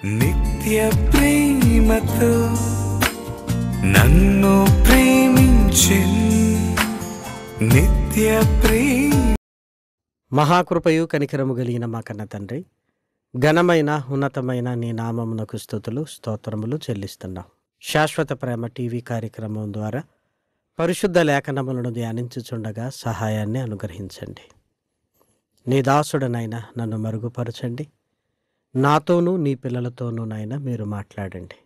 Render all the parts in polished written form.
నిత్య ప్రేమతో నన్ను ప్రేమించెను నిత్య ప్రేమ. మహాకృపయు కనికరము కలిగిన మా కన్న తండ్రి, ఘనమైన ఉన్నతమైన నీ నామమునకు స్తుతులు స్తోత్రములు చెల్లిస్తున్నాం. శాశ్వత ప్రేమ టీవీ కార్యక్రమం ద్వారా పరిశుద్ధ లేఖనములను ధ్యానించుచుండగా సహాయాన్ని అనుగ్రహించండి. నీ దాసుడనైనా నన్ను మరుగుపరచండి. నాతోనూ నీ పిల్లలతోనూ నాయనా మీరు మాట్లాడండి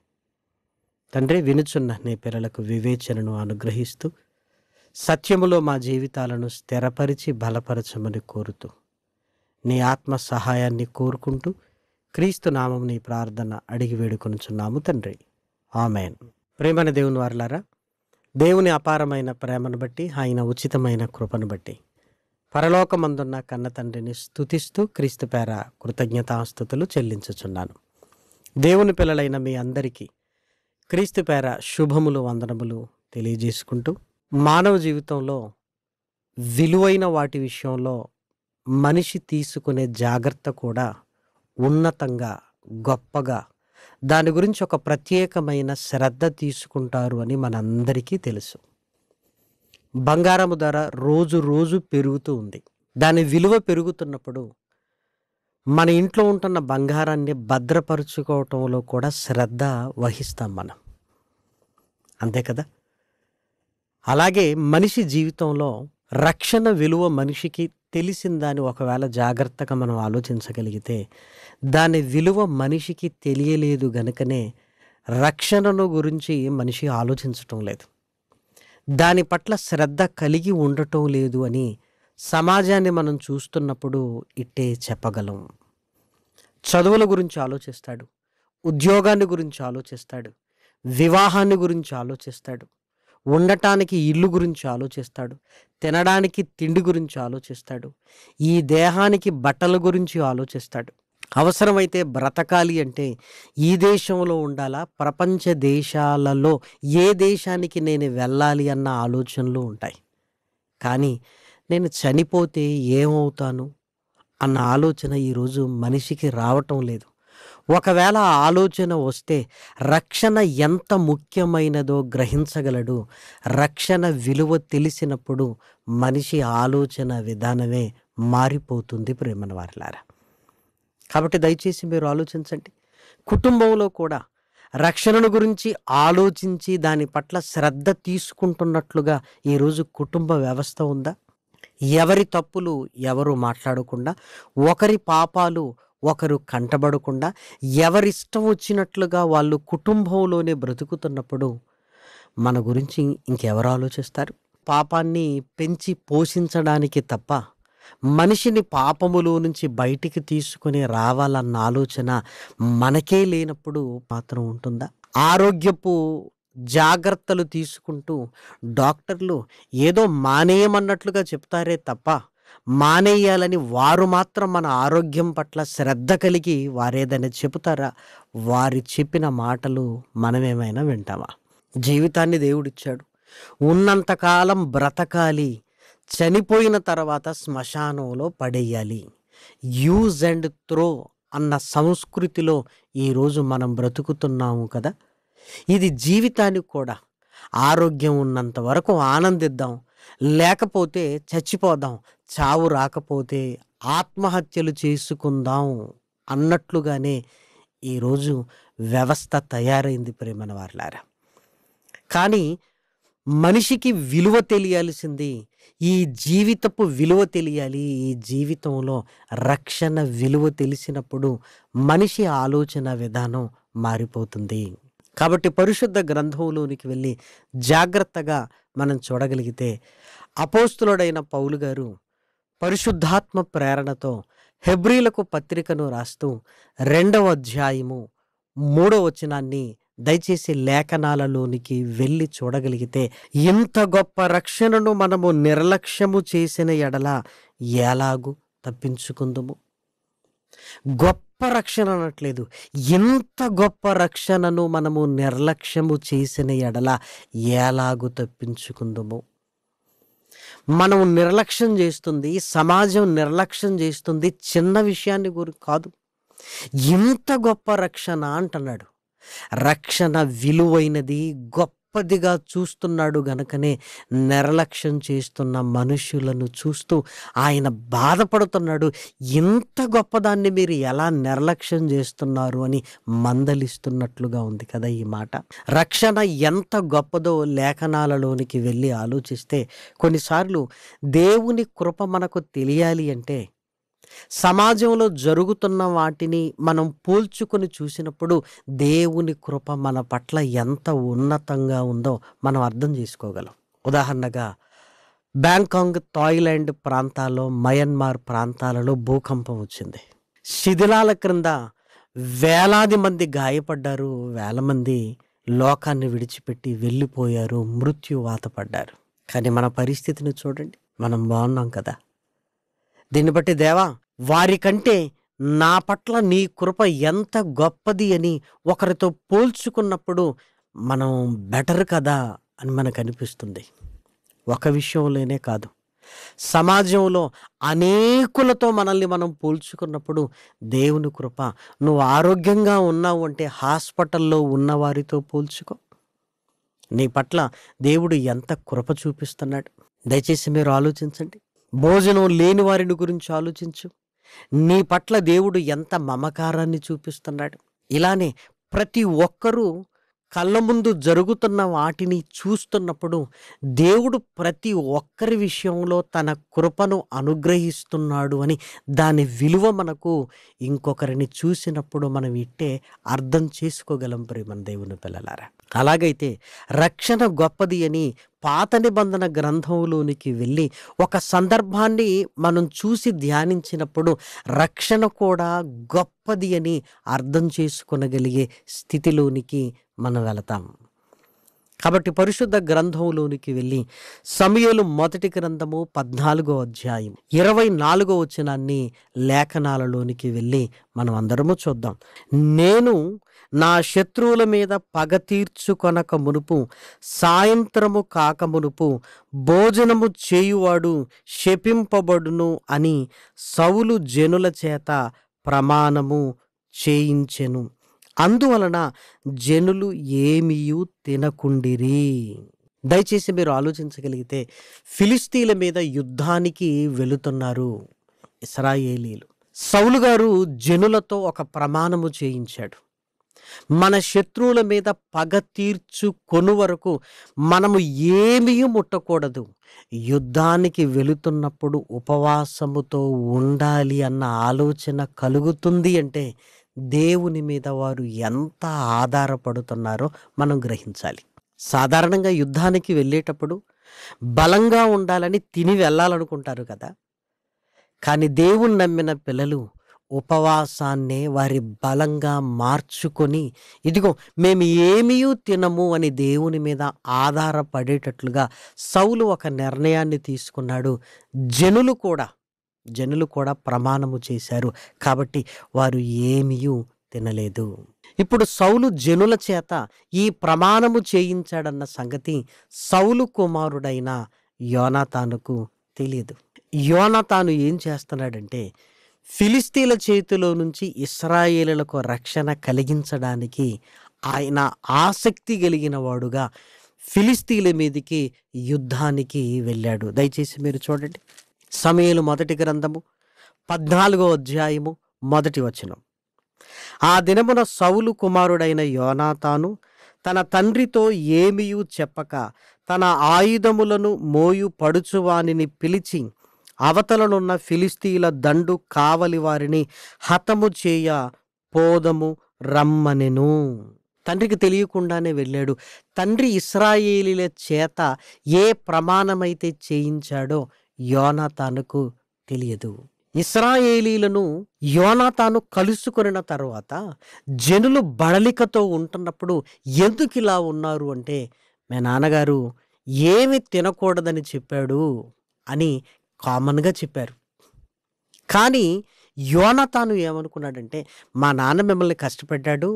తండ్రి. వినుచున్న నీ పిల్లలకు వివేచనను అనుగ్రహిస్తూ సత్యములో మా జీవితాలను స్థిరపరిచి బలపరచమని కోరుతూ నీ ఆత్మ సహాయాన్ని కోరుకుంటూ క్రీస్తు నామం నీ ప్రార్థన అడిగి వేడుకొనుచున్నాము తండ్రి, ఆమెన్. ప్రేమని దేవుని వారలారా, దేవుని అపారమైన ప్రేమను బట్టి, ఆయన ఉచితమైన కృపను బట్టి పరలోకమందున్న కన్న తండ్రిని స్తుతిస్తూ క్రీస్తు పేర కృతజ్ఞతాస్తుతులు చెల్లించుచున్నాను. దేవుని పిల్లలైన మీ అందరికీ క్రీస్తు పేర శుభములు వందనములు తెలియజేసుకుంటూ, మానవ జీవితంలో విలువైన వాటి విషయంలో మనిషి తీసుకునే జాగ్రత్త కూడా ఉన్నతంగా, గొప్పగా, దాని గురించి ఒక ప్రత్యేకమైన శ్రద్ధ తీసుకుంటారు అని మనందరికీ తెలుసు. బంగారము ధర రోజు రోజు పెరుగుతూ ఉంది. దాని విలువ పెరుగుతున్నప్పుడు మన ఇంట్లో ఉంటున్న బంగారాన్ని భద్రపరుచుకోవటంలో కూడా శ్రద్ధ వహిస్తాం మనం, అంతే కదా. అలాగే మనిషి జీవితంలో రక్షణ విలువ మనిషికి తెలిసిందని ఒకవేళ జాగ్రత్తగా మనం ఆలోచించగలిగితే, దాని విలువ మనిషికి తెలియలేదు గనుకనే రక్షణను గురించి మనిషి ఆలోచించటం లేదు, దాని పట్ల శ్రద్ధ కలిగి ఉండటం లేదు అని సమాజాన్ని మనం చూస్తున్నప్పుడు ఇట్టే చెప్పగలం. చదువుల గురించి ఆలోచిస్తాడు, ఉద్యోగాన్ని గురించి ఆలోచిస్తాడు, వివాహాన్ని గురించి ఆలోచిస్తాడు, ఉండటానికి ఇల్లు గురించి ఆలోచిస్తాడు, తినడానికి తిండి గురించి ఆలోచిస్తాడు, ఈ దేహానికి బట్టల గురించి ఆలోచిస్తాడు. అవసరమైతే బ్రతకాలి అంటే ఈ దేశంలో ఉండాలా, ప్రపంచ దేశాలలో ఏ దేశానికి నేను వెళ్ళాలి అన్న ఆలోచనలు ఉంటాయి. కానీ నేను చనిపోతే ఏమవుతాను అన్న ఆలోచన ఈరోజు మనిషికి రావటం లేదు. ఒకవేళ ఆ ఆలోచన వస్తే రక్షణ ఎంత ముఖ్యమైనదో గ్రహించగలడు. రక్షణ విలువ తెలిసినప్పుడు మనిషి ఆలోచన విధానమే మారిపోతుంది ప్రేమన వారలారా. కాబట్టి దయచేసి మీరు ఆలోచించండి. కుటుంబంలో కూడా రక్షణను గురించి ఆలోచించి దాని పట్ల శ్రద్ధ తీసుకుంటున్నట్లుగా ఈరోజు కుటుంబ వ్యవస్థ ఉందా? ఎవరి తప్పులు ఎవరు మాట్లాడకుండా, ఒకరి పాపాలు ఒకరు కంటబడకుండా, ఎవరిష్టం వచ్చినట్లుగా వాళ్ళు కుటుంబంలోనే బ్రతుకుతున్నప్పుడు మన గురించి ఇంకెవరు ఆలోచిస్తారు? పాపాన్ని పెంచి పోషించడానికి తప్ప మనిషిని పాపములో నుంచి బయటికి తీసుకుని రావాలన్న ఆలోచన మనకే లేనప్పుడు మాత్రం ఉంటుందా? ఆరోగ్యపు జాగ్రత్తలు తీసుకుంటూ డాక్టర్లు ఏదో మానేయమన్నట్లుగా చెప్తారే తప్ప, మానేయాలని వారు మాత్రం మన ఆరోగ్యం పట్ల శ్రద్ధ కలిగి వారేదైనా చెబుతారా? వారి చెప్పిన మాటలు మనమేమైనా వింటామా? జీవితాన్ని దేవుడిచ్చాడు, ఉన్నంతకాలం బ్రతకాలి, చనిపోయిన తర్వాత శ్మశానంలో పడేయాలి. యూజ్ అండ్ త్రో అన్న సంస్కృతిలో ఈరోజు మనం బ్రతుకుతున్నాము కదా. ఇది జీవితానికి కూడా ఆరోగ్యం ఉన్నంత వరకు ఆనందిద్దాం, లేకపోతే చచ్చిపోదాం, చావు రాకపోతే ఆత్మహత్యలు చేసుకుందాం అన్నట్లుగానే ఈరోజు వ్యవస్థ తయారైంది ప్రేమన వారలారా. కానీ మనిషికి విలువ తెలియాల్సింది, ఈ జీవితపు విలువ తెలియాలి. ఈ జీవితంలో రక్షణ విలువ తెలిసినప్పుడు మనిషి ఆలోచన విధానం మారిపోతుంది. కాబట్టి పరిశుద్ధ గ్రంథంలోనికి వెళ్ళి జాగ్రత్తగా మనం చూడగలిగితే, అపోస్తులుడైన పౌలు గారు పరిశుద్ధాత్మ ప్రేరణతో హెబ్రీలకు పత్రికను రాస్తూ 2వ అధ్యాయము 3వ వచనాన్ని దయచేసి లేఖనాలలోనికి వెళ్ళి చూడగలిగితే, ఇంత గొప్ప రక్షణను మనము నిర్లక్ష్యము చేసిన ఎడల ఎలాగూ తప్పించుకుందుము. గొప్ప రక్షణ అనట్లేదు, ఇంత గొప్ప రక్షణను మనము నిర్లక్ష్యము చేసిన ఎడల ఎలాగూ తప్పించుకుందుము. మనం నిర్లక్ష్యం చేస్తుంది, సమాజం నిర్లక్ష్యం చేస్తుంది చిన్న విషయాన్ని కాదు. ఇంత గొప్ప రక్షణ అంటున్నాడు. రక్షణ విలువైనది, గొప్పదిగా చూస్తున్నాడు గనుకనే నిర్లక్ష్యం చేస్తున్న మనుషులను చూస్తూ ఆయన బాధపడుతున్నాడు. ఇంత గొప్పదాన్ని మీరు ఎలా నిర్లక్ష్యం చేస్తున్నారు అని మందలిస్తున్నట్లుగా ఉంది కదా ఈ మాట. రక్షణ ఎంత గొప్పదో లేఖనాలలోనికి వెళ్ళి ఆలోచిస్తే కొన్నిసార్లు దేవుని కృప మనకు తెలియాలి అంటే సమాజంలో జరుగుతున్న వాటిని మనం పోల్చుకొని చూసినప్పుడు దేవుని కృప మన పట్ల ఎంత ఉన్నతంగా ఉందో మనం అర్థం చేసుకోగలం. ఉదాహరణగా బ్యాంకాంగ్, థాయిలాండ్ ప్రాంతాల్లో, మయన్మార్ ప్రాంతాలలో భూకంపం వచ్చింది. శిథిలాల క్రింద వేలాది మంది గాయపడ్డారు, వేల మంది లోకాన్ని విడిచిపెట్టి వెళ్ళిపోయారు, మృత్యువాత పడ్డారు. కానీ మన పరిస్థితిని చూడండి, మనం బాగున్నాం కదా. దీన్ని బట్టి దేవా, వారికంటే నా పట్ల నీ కృప ఎంత గొప్పది అని ఒకరితో పోల్చుకున్నప్పుడు మనం బెటర్ కదా అని మనకు అనిపిస్తుంది. ఒక విషయంలోనే కాదు, సమాజంలో అనేకులతో మనల్ని మనం పోల్చుకున్నప్పుడు దేవుని కృప, నువ్వు ఆరోగ్యంగా ఉన్నావు అంటే హాస్పిటల్లో ఉన్నవారితో పోల్చుకో. నీ పట్ల దేవుడు ఎంత కృప చూపిస్తున్నాడు. దయచేసి మీరు ఆలోచించండి. భోజనం లేని వారిని గురించి ఆలోచించు. నీ పట్ల దేవుడు ఎంత మమకారాన్ని చూపిస్తున్నాడు. ఇలానే ప్రతి ఒక్కరూ కళ్ళ ముందు జరుగుతున్న వాటిని చూస్తున్నప్పుడు దేవుడు ప్రతి ఒక్కరి విషయంలో తన కృపను అనుగ్రహిస్తున్నాడు అని దాని విలువ మనకు ఇంకొకరిని చూసినప్పుడు మనం ఇట్టే అర్థం చేసుకోగలం. ప్రియమైన దేవుని పిల్లలారా, అలాగైతే రక్షణ గొప్పది అని పాత నిబంధన గ్రంథంలోనికి వెళ్ళి ఒక సందర్భాన్ని మనం చూసి ధ్యానించినప్పుడు రక్షణ కూడా గొప్పది అని అర్థం చేసుకొనగలిగే స్థితిలోనికి మనం వెళతాం. కాబట్టి పరిశుద్ధ గ్రంథంలోనికి వెళ్ళి సమూయేలు మొదటి గ్రంథము 14వ అధ్యాయం 24వ వచనాన్ని లేఖనాలలోనికి వెళ్ళి మనం అందరము చూద్దాం. నేను నా శత్రువుల మీద పగ తీర్చుకొనక మునుపు, సాయంత్రము కాక మునుపు భోజనము చేయువాడు శపింపబడును అని సౌలు జనుల చేత ప్రమాణము చేయించెను. అందువలన జనులు ఏమీయూ తినకుండిరి. దయచేసి మీరు ఆలోచించగలిగితే ఫిలిస్తీన్ల మీద యుద్ధానికి వెళుతున్నారు ఇశ్రాయేలీలు. సౌలు గారు జనులతో ఒక ప్రమాణము చేయించాడు. మన శత్రువుల మీద పగ తీర్చుకొను వరకు మనము ఏమీ ముట్టకూడదు, యుద్ధానికి వెళుతున్నప్పుడు ఉపవాసముతో ఉండాలి అన్న ఆలోచన కలుగుతుంది అంటే దేవుని మీద వారు ఎంత ఆధారపడుతున్నారో మనం గ్రహించాలి. సాధారణంగా యుద్ధానికి వెళ్ళేటప్పుడు బలంగా ఉండాలని తిని వెళ్ళాలనుకుంటారు కదా. కానీ దేవుని నమ్మిన పిల్లలు ఉపవాసాన్నే వారి బలంగా మార్చుకొని, ఇదిగో మేము ఏమీ తినము అని దేవుని మీద ఆధారపడేటట్లుగా సౌలు ఒక నిర్ణయాన్ని తీసుకున్నాడు. జనులు కూడా ప్రమాణము చేశారు. కాబట్టి వారు ఏమీ తినలేదు. ఇప్పుడు సౌలు జనుల చేత ఈ ప్రమాణము చేయించాడన్న సంగతి సౌలు కుమారుడైన యోనాతానుకు తెలియదు. యోనాతాను ఏం చేస్తున్నాడంటే ఫిలిస్తీన్ల చేతిలో నుంచి ఇశ్రాయేలులకు రక్షణ కలిగించడానికి ఆయన ఆసక్తి కలిగిన వాడుగా ఫిలిస్తీన్ల మీదికి యుద్ధానికి వెళ్ళాడు. దయచేసి మీరు చూడండి, సమూయేలు మొదటి గ్రంథము 14వ అధ్యాయము 1వ వచనం. ఆ దినమున సౌలు కుమారుడైన యోనాతాను తన తండ్రితో ఏమీయూ చెప్పక తన ఆయుధములను మోయు పడుచువానిని పిలిచి అవతలనున్న ఫిలిస్తీన్ల దండు కావలి వారిని హతము చేయ పోదము రమ్మనెను. తండ్రికి తెలియకుండానే వెళ్ళాడు. తండ్రి ఇశ్రాయేలీల చేత ఏ ప్రమాణమైతే చేయించాడో యోనాతానుకు తెలియదు. ఇశ్రాయేలీలను యోనాతాను కలుసుకొనిన తరువాత జనులు బడలికతో ఉంటున్నప్పుడు ఎందుకు ఇలా ఉన్నారు అంటే, మా నాన్నగారు ఏమి తినకూడదని చెప్పాడు అని కామన్గా చెప్పారు. కానీ యోనాతాను ఏమనుకున్నాడంటే, మా నాన్న మిమ్మల్ని కష్టపెట్టాడు,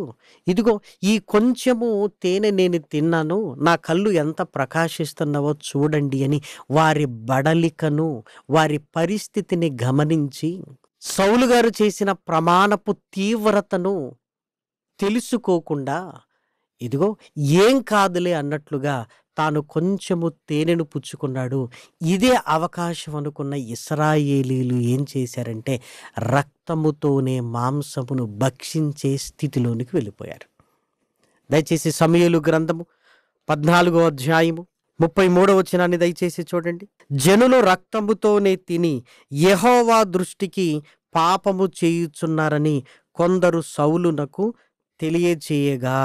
ఇదిగో ఈ కొంచెము తేనె నేను తిన్నాను, నా కళ్ళు ఎంత ప్రకాశిస్తున్నావో చూడండి అని వారి బడలికను, వారి పరిస్థితిని గమనించి సౌలు గారు చేసిన ప్రమాణపు తీవ్రతను తెలుసుకోకుండా, ఇదిగో ఏం కాదులే అన్నట్లుగా తాను కొంచెము తేనెను పుచ్చుకున్నాడు. ఇదే అవకాశం అనుకున్న ఇశ్రాయేలీలు ఏం చేశారంటే రక్తముతోనే మాంసమును భక్షించే స్థితిలోనికి వెళ్ళిపోయారు. దయచేసి సమూయేలు గ్రంథము 14వ అధ్యాయము 33వ వచనాన్ని దయచేసి చూడండి. జనులు రక్తముతోనే తిని యెహోవా దృష్టికి పాపము చేయుచున్నారని కొందరు సౌలునకు తెలియచేయగా.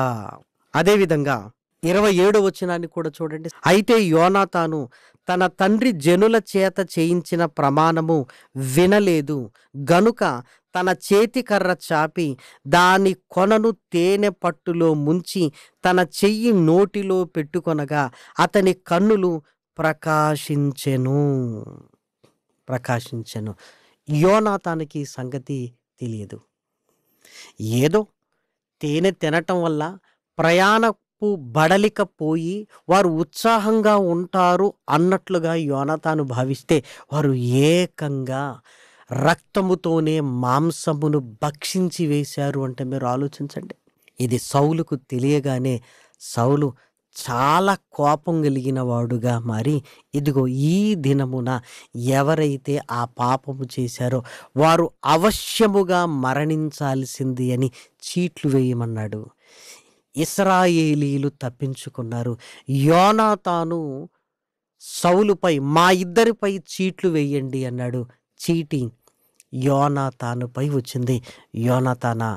అదేవిధంగా 27వ వచనాన్ని కూడా చూడండి. అయితే యోనాతాను తన తండ్రి జనుల చేత చేయించిన ప్రమాణము వినలేదు గనుక తన చేతికర్ర చాపి దాని కొనను తేనె పట్టులో ముంచి తన చెయ్యి నోటిలో పెట్టుకొనగా అతని కన్నులు ప్రకాశించెను. యోనాతానికి సంగతి తెలియదు. ఏదో తేనె తినటం వల్ల ప్రయాణపు బడలిక పోయి వారు ఉత్సాహంగా ఉంటారు అన్నట్లుగా యోనాతాను భావిస్తే వారు ఏకంగా రక్తముతోనే మాంసమును భక్షించి వేశారు అంటే మీరు ఆలోచించండి. ఇది సౌలుకు తెలియగానే సౌలు చాలా కోపం కలిగిన వాడుగా మారి, ఇదిగో ఈ దినమున ఎవరైతే ఆ పాపము చేశారో వారు అవశ్యముగా మరణించాల్సింది అని చీట్లు వేయమన్నాడు. ఇశ్రాయేలీలు తప్పించుకున్నారు. యోనాతాను సౌలుపై మా ఇద్దరిపై చీట్లు వేయండి అన్నాడు. చీటి యోనాతానుపై వచ్చింది. యోనాతానా,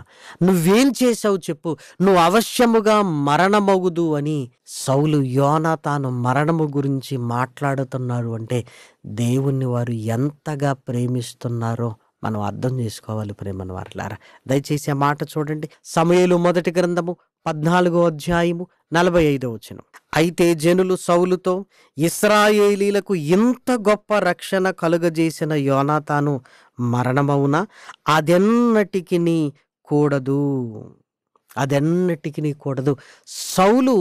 నువ్వేం చేశావు చెప్పు, నువ్వు అవశ్యముగా మరణమగుదు అని సౌలు యోనాతాను మరణము గురించి మాట్లాడుతున్నారు అంటే దేవుణ్ణి వారు ఎంతగా ప్రేమిస్తున్నారో మనం అర్థం చేసుకోవాలి ప్రేమను వారలారా. దయచేసి ఆ మాట చూడండి. సమూయేలు మొదటి గ్రంథము 14వ అధ్యాయము 45వ వచనం. అయితే జనులు సౌలుతో, ఇశ్రాయేలీలకు ఇంత గొప్ప రక్షణ కలుగజేసిన యోనాతాను మరణమవునా? అదెన్నటికిని కూడదు. సౌలు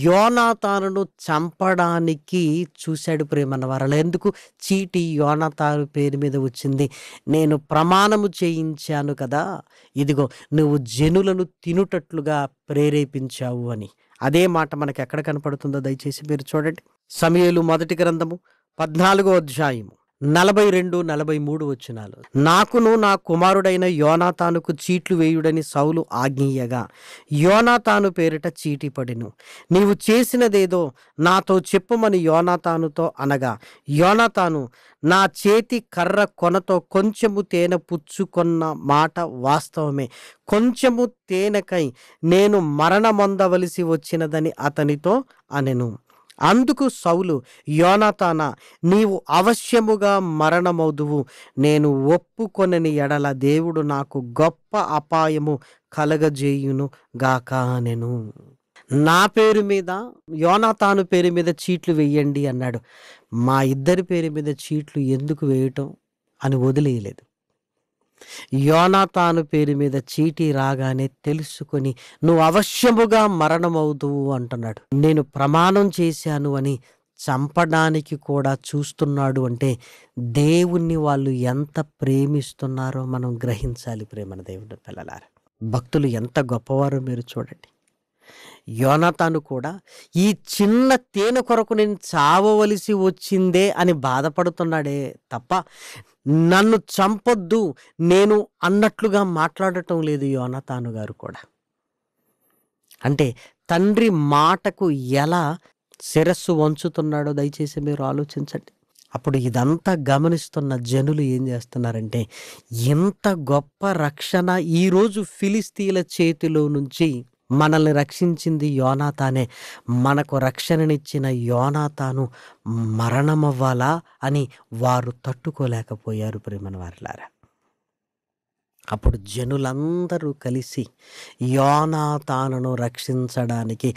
యోనాతానును చంపడానికి చూశాడు ప్రేమన్న వారల. ఎందుకు? చీటి యోనాతాను పేరు మీద వచ్చింది. నేను ప్రమాణము చేయించాను కదా, ఇదిగో నువ్వు జనులను తినుటట్లుగా ప్రేరేపించావు అని. అదే మాట మనకి ఎక్కడ కనపడుతుందో దయచేసి మీరు చూడండి. సమూయేలు మొదటి గ్రంథము 14వ అధ్యాయము 42, 43 వచనాలు. నాకును నా కుమారుడైన యోనాతానుకు చీట్లు వేయుడని సౌలు ఆజ్ఞియ్యగా యోనాతాను పేరిట చీటి పడెను. నీవు చేసినదేదో నాతో చెప్పుమని యోనాతానుతో అనగా, యోనాతాను, నా చేతి కర్ర కొనతో కొంచెము తేనె పుచ్చుకొన్న మాట వాస్తవమే. కొంచెము తేనెకై నేను మరణమొందవలసి వచ్చినదని అతనితో అనెను. అందుకు సౌలు, యోనాతానా, నీవు అవశ్యముగా మరణమౌదువు. నేను ఒప్పుకొనని ఎడల దేవుడు నాకు గొప్ప అపాయము కలగజేయును గాక అనెను. నా పేరు మీద, యోనాతాను పేరు మీద చీట్లు వేయండి అన్నాడు. మా ఇద్దరి పేరు మీద చీట్లు ఎందుకు వేయటం అని వదిలేయలేదు. యోనాతాను పేరు మీద చీటీ రాగానే తెలుసుకొని నువ్వు అవశ్యముగా మరణమవుదువు అంటున్నాడు. నేను ప్రమాణం చేశాను అని చంపడానికి కూడా చూస్తున్నాడు అంటే దేవుణ్ణి వాళ్ళు ఎంత ప్రేమిస్తున్నారో మనం గ్రహించాలి ప్రేమన దేవుని పిల్లలారా. భక్తులు ఎంత గొప్పవారో మీరు చూడండి. యోనాతాను కూడా ఈ చిన్న తేనె కొరకు నేను చావవలసి వచ్చిందే అని బాధపడుతున్నాడే తప్ప నన్ను చంపొద్దు నేను అన్నట్లుగా మాట్లాడటం లేదు యోనాతాను గారు కూడా. అంటే తండ్రి మాటకు ఎలా శిరస్సు వంచుతున్నాడో దయచేసి మీరు ఆలోచించండి. అప్పుడు ఇదంతా గమనిస్తున్న జనులు ఏం చేస్తున్నారంటే, ఇంత గొప్ప రక్షణ ఈరోజు ఫిలిస్తీన్ల చేతిలో నుంచి మనల్ని రక్షించింది యోనాతానే, మనకు రక్షణనిచ్చిన యోనాతాను మరణమవ్వాలా అని వారు తట్టుకోలేకపోయారు ప్రేమన వారిలారా. అప్పుడు జనులందరూ కలిసి యోనాతానును రక్షించడానికి,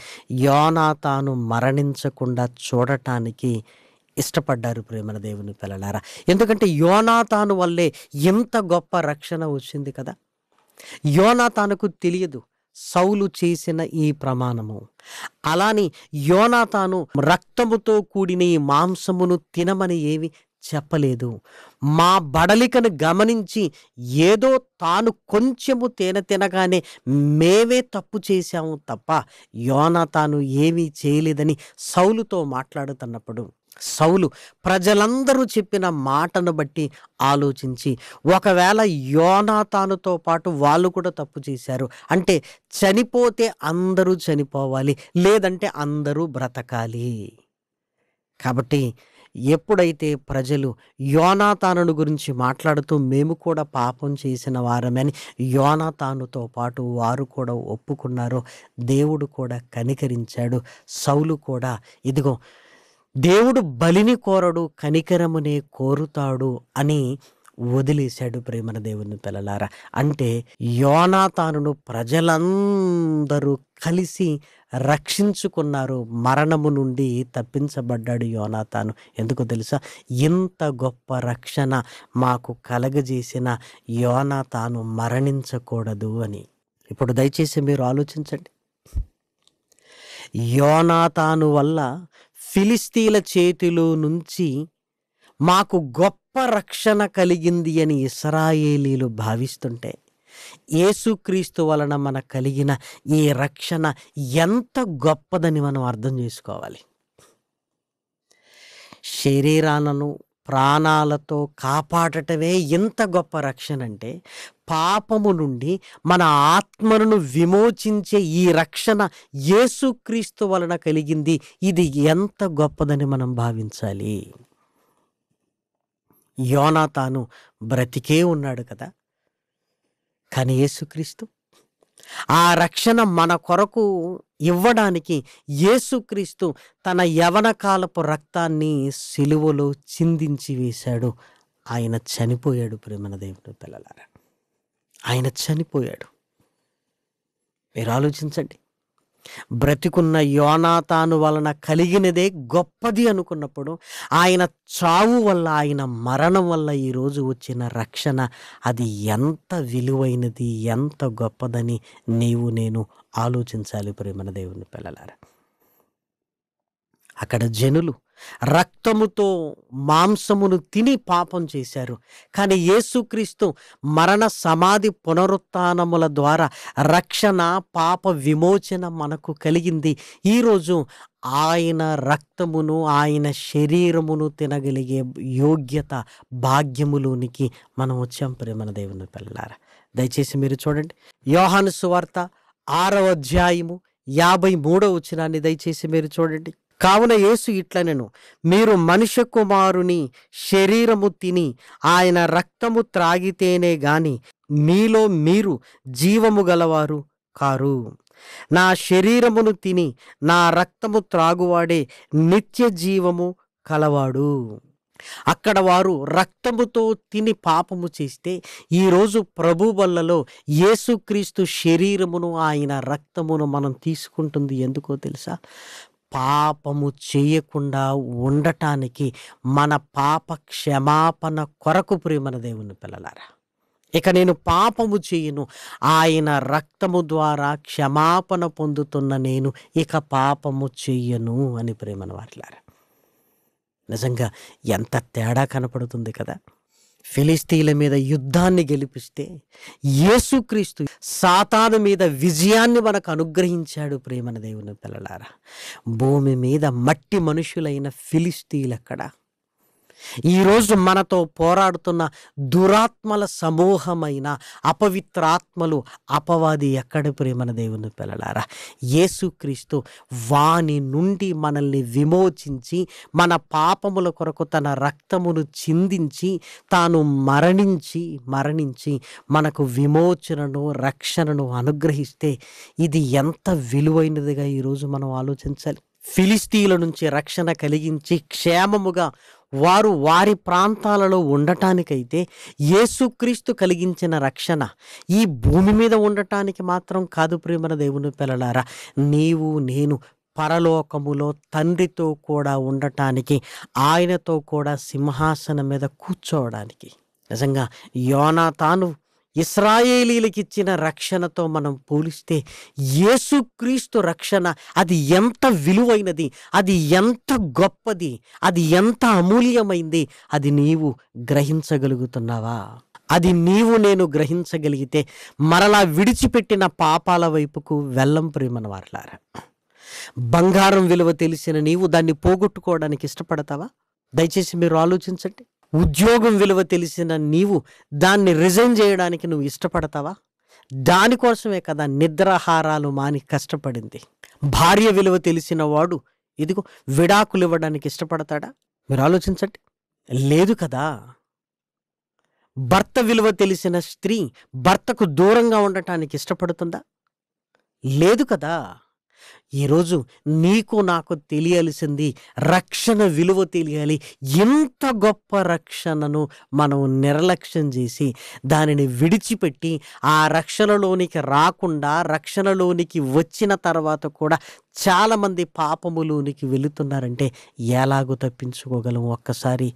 యోనాతాను మరణించకుండా చూడటానికి ఇష్టపడ్డారు ప్రేమన దేవుని పిల్లలారా. ఎందుకంటే యోనాతాను వల్లే ఇంత గొప్ప రక్షణ వచ్చింది కదా. యోనాతానుకు తెలియదు సౌలు చేసిన ఈ ప్రమాణము. అలాని యోనాతాను రక్తముతో కూడిన ఈ మాంసమును తినమని ఏమి చెప్పలేదు. మా బడలికను గమనించి ఏదో తాను కొంచెము తేనె తినగానే మేమే తప్పు చేశాము తప్ప యోనాతాను ఏమీ చేయలేదని సౌలుతో మాట్లాడుతున్నప్పుడు సౌలు ప్రజలందరూ చెప్పిన మాటను బట్టి ఆలోచించి ఒకవేళ యోనాతానుతో పాటు వాళ్ళు కూడా తప్పు చేశారు అంటే చనిపోతే అందరూ చనిపోవాలి, లేదంటే అందరూ బ్రతకాలి. కాబట్టి ఎప్పుడైతే ప్రజలు యోనాతానును గురించి మాట్లాడుతూ మేము కూడా పాపం చేసిన వారమని యోనాతానుతో పాటు వారు కూడా ఒప్పుకున్నారో దేవుడు కూడా కనికరించాడు. సౌలు కూడా ఇదిగో దేవుడు బలిని కోరడు కనికరమునే కోరుతాడు అని వదిలేశాడు. ప్రేమన దేవుని పిల్లలారా, అంటే యోనాతానును ప్రజలందరూ కలిసి రక్షించుకున్నారు. మరణము నుండి తప్పించబడ్డాడు యోనాతాను. ఎందుకో తెలుసా? ఇంత గొప్ప రక్షణ మాకు కలగజేసిన యోనాతాను మరణించకూడదు అని. ఇప్పుడు దయచేసి మీరు ఆలోచించండి. యోనాతాను వల్ల ఫిలిస్తీన్ల చేతిలో నుంచి మాకు గొప్ప రక్షణ కలిగింది అని ఇశ్రాయేలీలు భావిస్తుంటే యేసుక్రీస్తు వలన మనకు కలిగిన ఈ రక్షణ ఎంత గొప్పదని మనం అర్థం చేసుకోవాలి. శరీరాలను ప్రాణాలతో కాపాడటమే ఎంత గొప్ప రక్షణ అంటే, పాపము నుండి మన ఆత్మను విమోచించే ఈ రక్షణ యేసుక్రీస్తు వలన కలిగింది. ఇది ఎంత గొప్పదని మనం భావించాలి. యోనాతాను బ్రతికే ఉన్నాడు కదా, కానీ యేసుక్రీస్తు ఆ రక్షణ మన కొరకు ఇవ్వడానికి యేసుక్రీస్తు తన యవన కాలపు రక్తాన్ని సిలువలో చిందించి వేశాడు. ఆయన చనిపోయాడు. ప్రేమన దేవుని పిల్లలారా, ఆయన చనిపోయాడు. మీరు ఆలోచించండి. బ్రతికున్న యోనాతాను వలన కలిగినదే గొప్పది అనుకున్నప్పుడు ఆయన చావు వల్ల, ఆయన మరణం వల్ల ఈరోజు వచ్చిన రక్షణ అది ఎంత విలువైనది, ఎంత గొప్పదని నీవు నేను ఆలోచించాలి. ప్రేమన దేవుని పిల్లలారా, అక్కడ జనులు రక్తముతో మాంసమును తిని పాపం చేశారు. కానీ యేసుక్రీస్తు మరణ సమాధి పునరుత్థానముల ద్వారా రక్షణ, పాప విమోచన మనకు కలిగింది. ఈరోజు ఆయన రక్తమును, ఆయన శరీరమును తినగలిగే యోగ్యత, భాగ్యములోనికి మనం వచ్చాం. ప్రేమన దేవుని పిల్లలారా, దయచేసి మీరు చూడండి. యోహాను సువార్త 6వ అధ్యాయము 53వ వచనాన్ని దయచేసి మీరు చూడండి. కావున యేసు ఇట్లనెను, మీరు మనుష్య కుమారుని శరీరము తిని ఆయన రక్తము త్రాగితేనే గాని మీలో మీరు జీవము గలవారు కారు. నా శరీరమును తిని నా రక్తము త్రాగువాడే నిత్య జీవము కలవాడు. అక్కడ వారు రక్తముతో తిని పాపము చేస్తే, ఈరోజు ప్రభు వల్లలో యేసుక్రీస్తు శరీరమును, ఆయన రక్తమును మనం తీసుకుంటుంది ఎందుకో తెలుసా? పాపము చేయకుండా ఉండటానికి, మన పాప క్షమాపణ కొరకు. ప్రేమన దేవుని పిల్లలారా, ఇక నేను పాపము చేయను, ఆయన రక్తము ద్వారా క్షమాపణ పొందుతున్న నేను ఇక పాపము చెయ్యను అని. ప్రేమన వారిలారా, నిజంగా ఎంత తేడా కనపడుతుంది కదా. ఫిలిస్తీన్ల మీద యుద్ధాన్ని గెలిపిస్తే యేసుక్రీస్తు సాతాను మీద విజయాన్ని మనకు అనుగ్రహించాడు. ప్రేమన దేవుని పిల్లలారా, భూమి మీద మట్టి మనుషులైన ఫిలిస్తీన్లు ఎక్కడ? ఈరోజు మనతో పోరాడుతున్న దురాత్మల సమూహమైన అపవిత్రాత్మలు, అపవాది ఎక్కడ? ప్రేమన దేవుని పిల్లలారా, యేసుక్రీస్తు వాని నుండి మనల్ని విమోచించి, మన పాపముల కొరకు తన రక్తమును చిందించి, తాను మరణించి మనకు విమోచనను, రక్షణను అనుగ్రహిస్తే ఇది ఎంత విలువైనదిగా ఈరోజు మనం ఆలోచించాలి. ఫిలిస్తీన్ల నుంచి రక్షణ కలిగించి క్షేమముగా వారు వారి ప్రాంతాలలో ఉండటానికైతే యేసుక్రీస్తు కలిగించిన రక్షణ ఈ భూమి మీద ఉండటానికి మాత్రం కాదు. ప్రేమన దేవుని పిల్లలారా, నీవు నేను పరలోకములో తండ్రితో కూడా ఉండటానికి, ఆయనతో కూడా సింహాసనం మీద కూర్చోవడానికి. నిజంగా యోనాతాను ఇశ్రాయేలీలకిచ్చిన రక్షణతో మనం పోలిస్తే యేసుక్రీస్తు రక్షణ అది ఎంత విలువైనది, అది ఎంత గొప్పది, అది ఎంత అమూల్యమైంది, అది నీవు గ్రహించగలుగుతున్నావా? అది నీవు నేను గ్రహించగలిగితే మరలా విడిచిపెట్టిన పాపాల వైపుకు వెళ్ళం ప్రియమైన వారలారా. బంగారం విలువ తెలిసిన నీవు దాన్ని పోగొట్టుకోవడానికి ఇష్టపడతావా? దయచేసి మీరు ఆలోచించండి. ఉద్యోగం విలువ తెలిసిన నీవు దాన్ని రిజైన్ చేయడానికి నువ్వు ఇష్టపడతావా? దానికోసమే కదా నిద్రాహారాలు మాని కష్టపడింది. భార్య విలువ తెలిసిన వాడు ఇదిగో విడాకులు ఇవ్వడానికి ఇష్టపడతాడా? మీరు ఆలోచించండి. లేదు కదా. భర్త విలువ తెలిసిన స్త్రీ భర్తకు దూరంగా ఉండటానికి ఇష్టపడుతుందా? లేదు కదా. ఈరోజు నీకు నాకు తెలియాల్సింది రక్షణ విలువ తెలియాలి. ఇంత గొప్ప రక్షణను మనం నిర్లక్ష్యం చేసి దానిని విడిచిపెట్టి ఆ రక్షణలోనికి రాకుండా రక్షణలోనికి వచ్చిన తర్వాత కూడా చాలామంది పాపములోనికి వెళుతున్నారంటే ఎలాగో తప్పించుకోగలం? ఒక్కసారి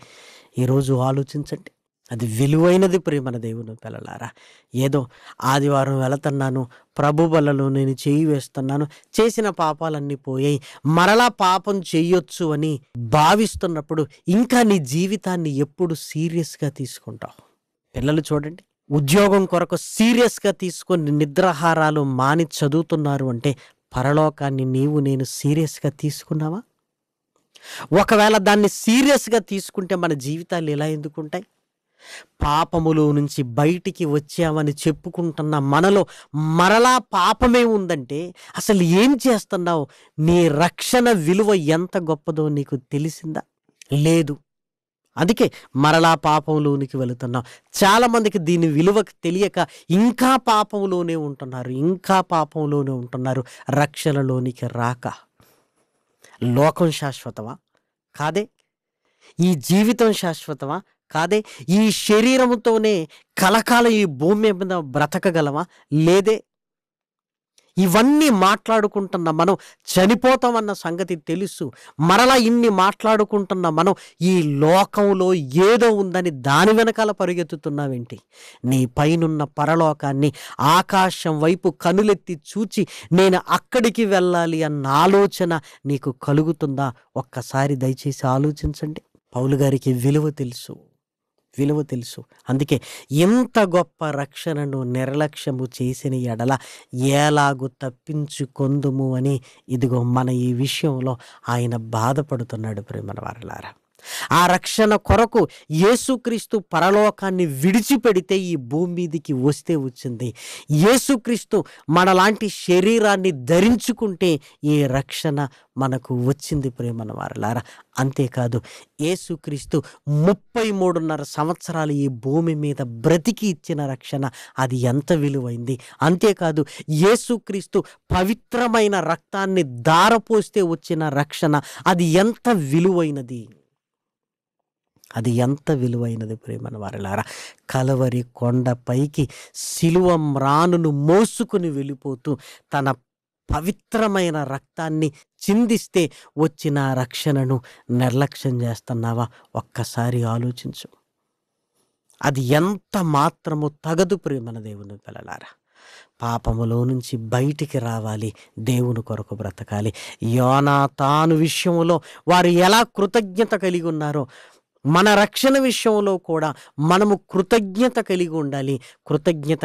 ఈరోజు ఆలోచించండి. అది విలువైనది ప్రియమైన దేవుని పిల్లలారా. ఏదో ఆదివారం వెళుతున్నాను, ప్రభు బలలో నేను చేయి వేస్తున్నాను, చేసిన పాపాలన్నీ పోయాయి, మరలా పాపం చేయొచ్చు అని భావిస్తున్నప్పుడు ఇంకా నీ జీవితాన్ని ఎప్పుడు సీరియస్గా తీసుకుంటావు? పిల్లలు చూడండి, ఉద్యోగం కొరకు సీరియస్గా తీసుకొని నిద్రాహారాలు మాని చదువుతున్నారు అంటే పరలోకాన్ని నీవు నేను సీరియస్గా తీసుకున్నావా? ఒకవేళ దాన్ని సీరియస్గా తీసుకుంటే మన జీవితాలు ఎలా ఎందుకుంటాయి? పాపములో నుంచి బయటికి వచ్చామని చెప్పుకుంటున్న మనలో మరలా పాపమే ఉందంటే అసలు ఏం చేస్తున్నావు? నీ రక్షణ విలువ ఎంత గొప్పదో నీకు తెలిసిందా? లేదు. అందుకే మరలా పాపంలోనికి వెళుతున్నావు. చాలామందికి దీని విలువ తెలియక ఇంకా పాపంలోనే ఉంటున్నారు, రక్షణలోనికి రాక. లోకం శాశ్వతమా? కాదే. ఈ జీవితం శాశ్వతమా? కాదే. ఈ శరీరముతోనే కలకాలం ఈ భూమి మీద బ్రతకగలమా? లేదే. ఇవన్నీ మాట్లాడుకుంటున్న మనం చనిపోతామన్న సంగతి తెలుసు. మరలా ఇన్ని మాట్లాడుకుంటున్న మనం ఈ లోకంలో ఏదో ఉందని దాని వెనకాల పరిగెత్తుతున్నావేంటి? నీ పైనున్న పరలోకాన్ని ఆకాశం వైపు కనులెత్తి చూచి నేను అక్కడికి వెళ్ళాలి అన్న ఆలోచన నీకు కలుగుతుందా? ఒక్కసారి దయచేసి ఆలోచించండి. పౌలు గారికి విలువ తెలుసు. అందుకే ఇంత గొప్ప రక్షణను నిర్లక్ష్యము చేసిన ఎడల ఎలాగూ తప్పించుకొందుము అని ఇదిగో మన ఈ విషయంలో ఆయన బాధపడుతున్నాడు ప్రియమైన వారలారా. ఆ రక్షణ కొరకు యేసుక్రీస్తు పరలోకాన్ని విడిచిపెడితే ఈ భూమి మీదికి వస్తే వచ్చింది. యేసుక్రీస్తు మనలాంటి శరీరాన్ని ధరించుకుంటే ఈ రక్షణ మనకు వచ్చింది ప్రియమైన వారలారా. అంతేకాదు, యేసుక్రీస్తు 33.5 సంవత్సరాలు ఈ భూమి మీద బ్రతికి ఇచ్చిన రక్షణ అది ఎంత విలువైంది. అంతేకాదు, యేసుక్రీస్తు పవిత్రమైన రక్తాన్ని ధారపోస్తే వచ్చిన రక్షణ అది ఎంత విలువైనది. ప్రియమైన వారలారా. కలవరి కొండపైకి శిలువ మ్రానును మోసుకుని వెళ్ళిపోతూ తన పవిత్రమైన రక్తాన్ని చిందిస్తే వచ్చిన రక్షణను నిర్లక్ష్యం చేస్తున్నావా? ఒక్కసారి ఆలోచించు. అది ఎంత మాత్రము తగదు ప్రియమైన దేవుని పిల్లలారా. పాపములో నుంచి బయటికి రావాలి, దేవుని కొరకు బ్రతకాలి. యోనాతాను విషయంలో వారు ఎలా కృతజ్ఞత కలిగి ఉన్నారో మన రక్షణ విషయంలో కూడా మనము కృతజ్ఞత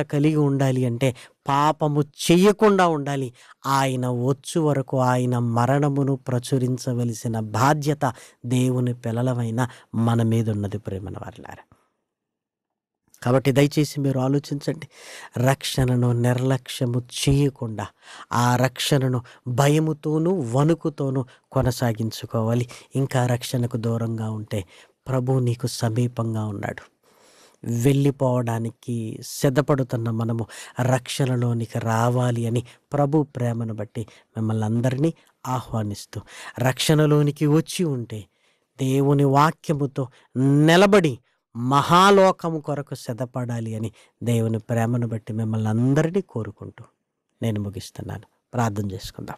కలిగి ఉండాలి అంటే పాపము చెయ్యకుండా ఉండాలి. ఆయన వచ్చు వరకు ఆయన మరణమును ప్రచురించవలసిన బాధ్యత దేవుని పిల్లలమైన మన మీద ఉన్నది ప్రేమన వారలారా. కాబట్టి దయచేసి మీరు ఆలోచించండి. రక్షణను నిర్లక్ష్యము చేయకుండా ఆ రక్షణను భయముతోనూ వణుకుతోనూ కొనసాగించుకోవాలి. ఇంకా రక్షణకు దూరంగా ఉంటే ప్రభు నీకు సమీపంగా ఉన్నాడు. వెళ్ళిపోవడానికి సిద్ధపడుతున్న మనము రక్షణలోనికి రావాలి అని ప్రభు ప్రేమను బట్టి మిమ్మల్ని అందరినీ ఆహ్వానిస్తూ రక్షణలోనికి వచ్చి ఉంటే దేవుని వాక్యముతో నిలబడి మహాలోకము కొరకు సిద్ధపడాలి అని దేవుని ప్రేమను బట్టి మిమ్మల్ని అందరినీ కోరుకుంటూ నేను ముగిస్తున్నాను. ప్రార్థన చేసుకుందాం.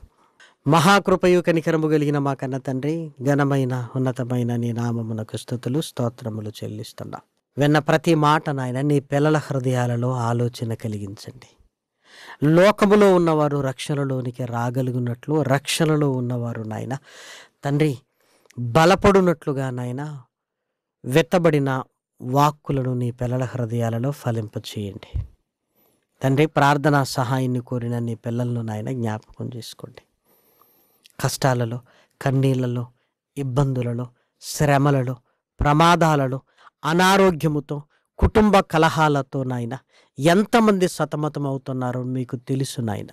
మహాకృపయు కనికరము కలిగిన మా కన్న తండ్రి, ఘనమైన ఉన్నతమైన నీ నామమునకు స్తుతులు స్తోత్రములు చెల్లిస్తున్నాం. విన్న ప్రతి మాట నాయన నీ పిల్లల హృదయాలలో ఆలోచన కలిగించండి. లోకములో ఉన్నవారు రక్షణలోనికి రాగలిగినట్లు, రక్షణలో ఉన్నవారు నాయన తండ్రి బలపడునట్లుగా నాయన వెత్తబడిన వాక్కులను నీ పిల్లల హృదయాలలో ఫలింపచేయండి. తండ్రి ప్రార్థనా సహాయాన్ని కోరిన నీ పిల్లలను నాయన జ్ఞాపకం చేసుకోండి. కష్టాలలో, కన్నీళ్లలో, ఇబ్బందులలో, శ్రమలలో, ప్రమాదాలలో, అనారోగ్యముతో, కుటుంబ కలహాలతో నాయన ఎంతమంది సతమతం అవుతున్నారో మీకు తెలుసు నాయన.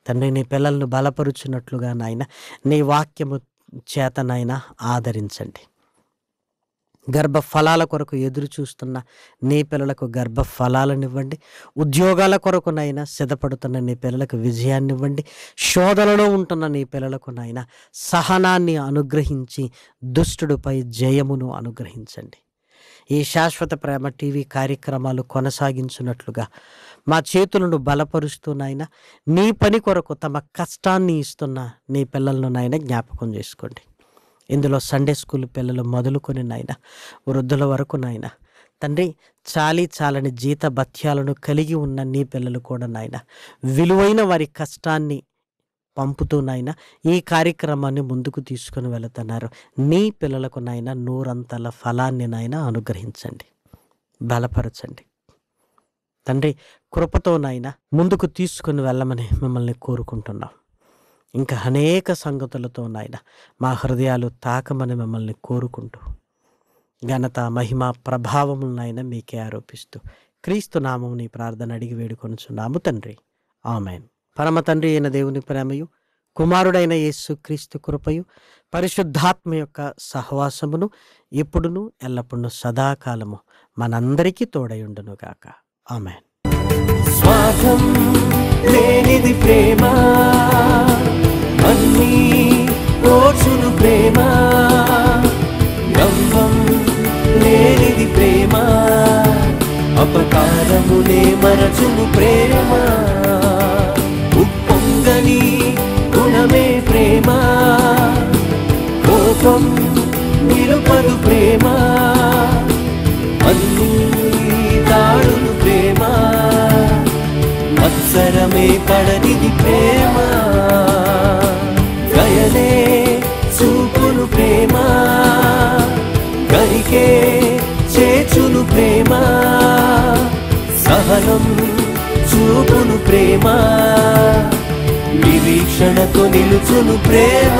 తండ్రి నీ పిల్లలను బలపరుచున్నట్లుగా నాయన నీ వాక్యము చేత నాయన ఆదరించండి. గర్భఫలాల కొరకు ఎదురు చూస్తున్న నీ పిల్లలకు గర్భఫలాలనివ్వండి. ఉద్యోగాల కొరకు నైనా సిద్ధపడుతున్న నీ పిల్లలకు విజయాన్నివ్వండి. శోధనలో ఉంటున్న నీ పిల్లలకు నైనా సహనాన్ని అనుగ్రహించి దుష్టుడిపై జయమును అనుగ్రహించండి. ఈ శాశ్వత ప్రేమ టీవీ కార్యక్రమాలు కొనసాగించున్నట్లుగా మా చేతులను బలపరుస్తూ నాయన నీ పని కొరకు తమ కష్టాన్ని ఇస్తున్న నీ పిల్లలను నాయన జ్ఞాపకం చేసుకోండి. ఇందులో సండే స్కూల్ పిల్లలు మొదలుకొని నాయన వృద్ధుల వరకు నాయన తండ్రి చాలని జీత భత్యాలను కలిగి ఉన్న నీ పిల్లలు కూడా నాయన విలువైన వారి కష్టాన్ని పంపుతూ నాయన ఈ కార్యక్రమాన్ని ముందుకు తీసుకుని వెళుతున్నారు. నీ పిల్లలకు నాయన నూరంతల ఫలాన్ని నాయన అనుగ్రహించండి, బలపరచండి. తండ్రి కృపతో నాయన ముందుకు తీసుకుని వెళ్ళమని మిమ్మల్ని కోరుకుంటున్నాం. ఇంకా అనేక సంగతులతో నాయన మా హృదయాలు తాకమని మిమ్మల్ని కోరుకుంటూ ఘనత, మహిమ, ప్రభావములనైనా మీకే ఆరోపిస్తూ క్రీస్తు నామం నీ ప్రార్థన అడిగి వేడుకొనుచున్నాము తండ్రి, ఆమేన్. పరమ తండ్రి అయిన దేవుని ప్రేమయు, కుమారుడైన యేసు క్రీస్తు కృపయు, పరిశుద్ధాత్మ యొక్క సహవాసమును ఇప్పుడును ఎల్లప్పుడూ సదాకాలము మనందరికీ తోడయుండును గాక. ఆమేన్. స్వార్థం లేనిది ప్రేమ, అన్నీ ఓర్చును ప్రేమ. డంబం లేనిది ప్రేమ, అపకారమునే మరచును ప్రేమ. ఉప్పొంగని గుణమే ప్రేమ, కోపం నిలుపదు ప్రేమ. అన్నీ దాడును ప్రేమ, మత్సరమే పడనిది ప్రేమ. దయనే చూపును ప్రేమ, గరికే చేచును ప్రేమ. సహనం చూపును ప్రేమ, నిరీక్షణతో నిలుచును ప్రేమ.